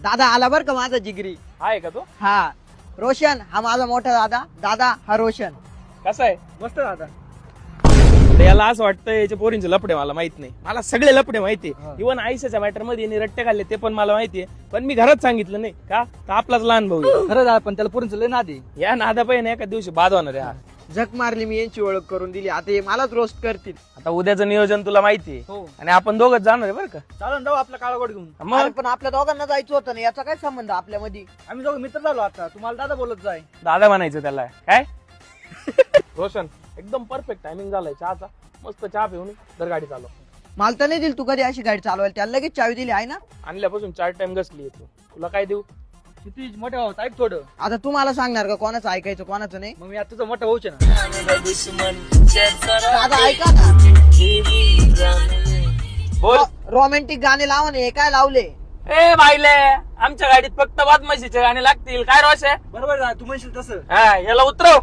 दादा आला बर का माझा जिगरी. आहे का तो? हा रोशन हा माझा मोठा दादा. दादा हा रोशन. कसा आहे? मस्त दादा. तर याला असं वाटतं याच्या पोरींचे लपडे मला माहित नाही. मला सगळे लपडे माहितीये. इव्हन आयुष्याच्या मॅटर मध्ये यांनी रट्टे खाल्ले ते पण मला माहितीये. पण मी घरात सांगितलं नाही का तर आपलाच लहान भाऊ आहे. खरं दादा, पण त्याला पोरींचं लय नादी. या नादा पाहिजे एका दिवशी बाद होणार आहे हा. झक मारली मी यांची ओळख करून दिली. आता हे मलाच रोस्ट करतील. आता उद्याचं नियोजन तुला माहितीये. हो. आणि आपण दोघच जाणार आहे बरं का. चालन जाऊ आपला काळा गोड घेऊन. अरे मग पण आपल्या दोघांना जायचं होतं ना, याचा काय संबंध आपल्यामध्ये? आम्ही दोघं मित्र झालो आता. तुम्हाला दादा बोलत जाय. दादा म्हणायचं त्याला काय. रोशन एकदम परफेक्ट टायमिंग झालाय चहाचा. मस्त चहा पिऊन तर गाडी चालव. मला तर नाही दिली तू कधी अशी गाडी चालवायला. त्याला लगेच चावी दिली आहे ना. आणल्यापासून 4 टाइम घसली तू. तुला काय देऊ? किती मोठे भाऊ ऐक थोडं. आता तू मला सांगणार का कोणाचं ऐकायचं कोणाचं नाही? मग मी आता तुझं मोठं भाऊच आहे ना. दादा ऐका ना, बोल. रोमॅन्टिक गाणे लावा ना. हे काय लावले? ए बाईले आमच्या गाडीत फक्त बदमाशीचे गाणे लागतील काय रोष आहे. बरोबर आहे दादा, तू म्हणशील तसं. हा याला उतरव.